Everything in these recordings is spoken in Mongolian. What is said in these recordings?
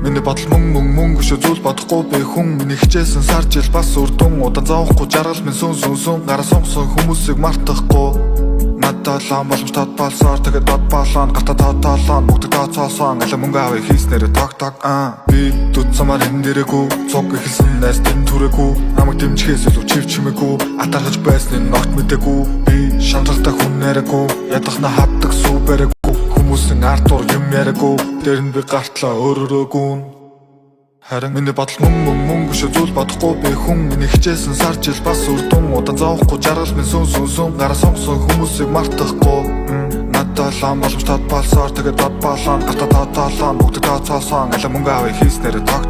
Миний бодол мөнгө шүү зүйл бодохгүй би хүн миний хичээсэн сар жил бас үрдүн удаан зовхгүй жаргал минь сүн гараа сонгосон хүмүүсийг мартахгүй надад лам боломжтой болсоор тэгээд дод болоо гата тоолоо бүгд тооцоосон аль мөнгө авъя хийснээр ток би дутсамаар энэ дээрээгүй цуг ихсэн найс тэн түрээгүй намайг дэмжихээс илүү чив чимээгүй атархаж байсныг нот мэдээгүй би шантралтай хүн нэрээгүй ядахна хавдаг супэрээгүй хүмүүсийн артур юм яриагүй дээр нь би гартлаа өөрөөгүүн харин миний бодол мөнгө шүү зүйл бодохгүй би хүн миний хичээсэн сар жил бас үрдүн удаан зовхгүй жаргал минь сүн гараа сонгосон хүмүүсийг мартахгүй надад лам боломжтой болсоор тэгээд дод болоо гата тоолоо бүгд тооцоосон аль мөнгө авъя хийснээр ток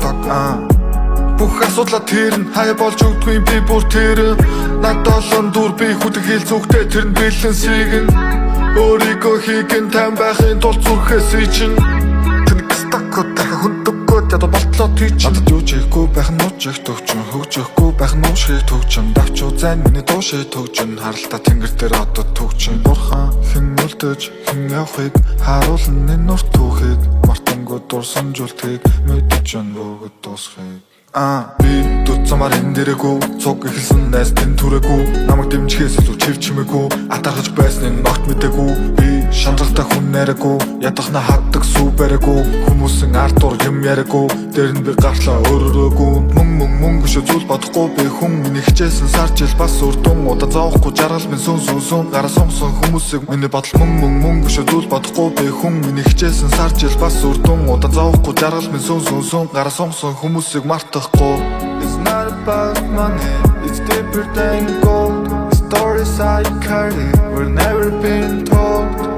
бүх асуудлаа тэр нь хаяа болж өгдөггүй би бүр тэр надад олон дүр би хүдэг хэл зүгтээ тэр нь бэлэн сигэн өөрийгөө хийгэн тайм байхын тулд зүрхээс ичэн тэнэг стакот дахин хүндэггүй ядуу болтлоо тийч надад юу ч хийхгүй байх нь нууч их төгчөн хөгжөхгүй байх нь уушхийг төгчөн давчуу зайн миний дуушийг төгчөн харалтаа тэнгэр дээр одоо төгчөн бурхан хэн үлдэж хэн явахыг харуулна энэ нурт түүхийг мартангууд дурсан жүлтгийг мэдэж өн бүгд дуусхийг би дутсамаар энэ дээрээгүй цуг ихсэн найс тэн түрээгүй намайг дэмжихээс илүү чив чимээгүй атархаж байсныг нот мэдээгүй би шантралтай хүн нэрээгүй ядахна хавдаг супэрээгүй хүмүүсийн артур юм яриагүй дээр нь би гартлаа өөрөөгүүн мөнгө шүү зүйл бодохгүй би хүн миний хичээсэн сар жил бас үрдүн удаан зовхгүй жаргал минь сүн гараа сонгосон хүмүүсийг миний бодол мөнгө шүү зүйл бодохгүй би хүн миний хичээсэн сар жил бас үрдүн удаан зовхгүй жаргал минь сүн гараа сонгосон хүмүүсийг мартах It's not about money, it's deeper than gold. The stories I carry were never been told.